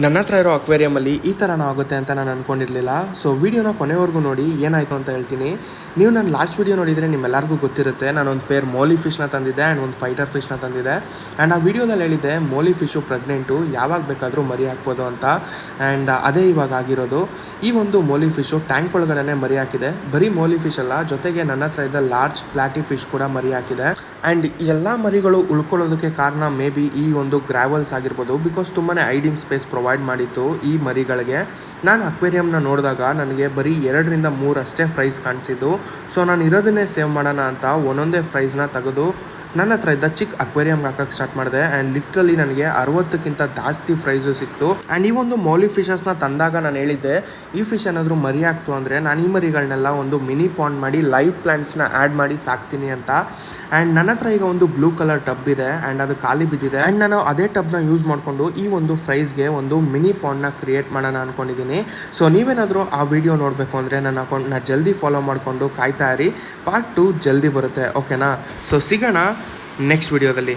ನನ್ನ ಹತ್ರ ಇರೋ ಅಕ್ವೇರಿಯಮಲ್ಲಿ ಈ ಥರನೂ ಆಗುತ್ತೆ ಅಂತ ನಾನು ಅಂದ್ಕೊಂಡಿರಲಿಲ್ಲ. ಸೊ ವೀಡಿಯೋನ ಕೊನೆವರೆಗೂ ನೋಡಿ ಏನಾಯಿತು ಅಂತ ಹೇಳ್ತೀನಿ. ನೀವು ನನ್ನ ಲಾಸ್ಟ್ ವೀಡಿಯೋ ನೋಡಿದರೆ ನಿಮ್ಮೆಲ್ಲರಿಗೂ ಗೊತ್ತಿರುತ್ತೆ, ನಾನೊಂದು ಪೇರ್ ಮೋಲಿ ಫಿಶ್ನ ತಂದಿದ್ದೆ ಆ್ಯಂಡ್ ಒಂದು ಫೈಟರ್ ಫಿಶ್ನ ತಂದಿದ್ದೆ. ಆ್ಯಂಡ್ ಆ ವೀಡಿಯೋದಲ್ಲಿ ಹೇಳಿದ್ದೆ ಮೋಲಿ ಫಿಶು ಪ್ರೆಗ್ನೆಂಟು, ಯಾವಾಗ ಬೇಕಾದರೂ ಮರಿ ಹಾಕ್ಬೋದು ಅಂತ. ಆ್ಯಂಡ್ ಅದೇ ಇವಾಗ ಆಗಿರೋದು. ಈ ಒಂದು ಮೋಲಿ ಫಿಶು ಟ್ಯಾಂಕ್ ಒಳಗಡೆ ಮರಿ ಹಾಕಿದೆ. ಬರೀ ಮೋಲಿ ಫಿಶ್ ಅಲ್ಲ, ಜೊತೆಗೆ ನನ್ನ ಹತ್ರ ಇದ್ದ ಲಾರ್ಜ್ ಪ್ಲಾಟಿ ಫಿಶ್ ಕೂಡ ಮರಿ ಹಾಕಿದೆ. ಆ್ಯಂಡ್ ಎಲ್ಲ ಮರಿಗಳು ಉಳ್ಕೊಳ್ಳೋದಕ್ಕೆ ಕಾರಣ ಮೇ ಬಿ ಈ ಒಂದು ಗ್ರಾವಲ್ಸ್ ಆಗಿರ್ಬೋದು. ಬಿಕಾಸ್ ತುಂಬಾ ಐಡಿಂಗ್ ಸ್ಪೇಸ್ ಪ್ರೊವೈಡ್ ಮಾಡಿತ್ತು ಈ ಮರಿಗಳಿಗೆ. ನಾನು ಅಕ್ವೇರಿಯಮ್ನ ನೋಡಿದಾಗ ನನಗೆ ಬರೀ 2 ರಿಂದ 3 ಅಷ್ಟೇ ಫ್ರೈಸ್ ಕಾಣಿಸಿದ್ದು. ಸೊ ನಾನು ಇರೋದನ್ನೇ ಸೇವ್ ಮಾಡೋಣ ಅಂತ ಒಂದೊಂದೇ ಫ್ರೈಸ್ನ ತೆಗೆದು ನನ್ನ ಹತ್ರ ಇದ್ದ ಚಿಕ್ಕ ಅಕ್ವೇರಿಯಮ್ಗೆ ಹಾಕಕ್ಕೆ ಸ್ಟಾರ್ಟ್ ಮಾಡಿದೆ. ಆ್ಯಂಡ್ ಲಿಟ್ರಲಿ ನನಗೆ 60ಕ್ಕಿಂತ ಜಾಸ್ತಿ ಫ್ರೈಸು ಸಿಕ್ತು. ಆ್ಯಂಡ್ ಈ ಒಂದು ಮೌಲಿ ಫಿಶಸ್ನ ತಂದಾಗ ನಾನು ಹೇಳಿದ್ದೆ, ಈ ಫಿಶ್ ಏನಾದರೂ ಮರಿ ಹಾಕ್ತು ಅಂದರೆ ನಾನು ಈ ಮರಿಗಳನ್ನೆಲ್ಲ ಒಂದು ಮಿನಿ ಪಾಂಡ್ ಮಾಡಿ ಲೈವ್ ಪ್ಲಾಂಟ್ಸ್ನ ಆ್ಯಡ್ ಮಾಡಿ ಸಾಕ್ತೀನಿ ಅಂತ. ಆ್ಯಂಡ್ ನನ್ನ ಹತ್ರ ಈಗ ಒಂದು ಬ್ಲೂ ಕಲರ್ ಟಬ್ ಇದೆ ಆ್ಯಂಡ್ ಅದು ಖಾಲಿ ಬಿದ್ದಿದೆ. ಆ್ಯಂಡ್ ನಾನು ಅದೇ ಟಬ್ನ ಯೂಸ್ ಮಾಡಿಕೊಂಡು ಈ ಒಂದು ಫ್ರೈಸ್ಗೆ ಒಂದು ಮಿನಿ ಪಾಂಡ್ನ ಕ್ರಿಯೇಟ್ ಮಾಡೋಣ ಅಂದ್ಕೊಂಡಿದ್ದೀನಿ. ಸೊ ನೀವೇನಾದರೂ ಆ ವಿಡಿಯೋ ನೋಡಬೇಕು ಅಂದರೆ ನನ್ನ ಅಕೌಂಟ್ನ ಜಲ್ದಿ ಫಾಲೋ ಮಾಡಿಕೊಂಡು ಕಾಯ್ತಾ ಇರಿ. ಪಾರ್ಟ್ 2 ಜಲ್ದಿ ಬರುತ್ತೆ, ಓಕೆನಾ? ಸೊ ಸಿಗೋಣ ನೆಕ್ಸ್ಟ್ ವಿಡಿಯೋದಲ್ಲಿ.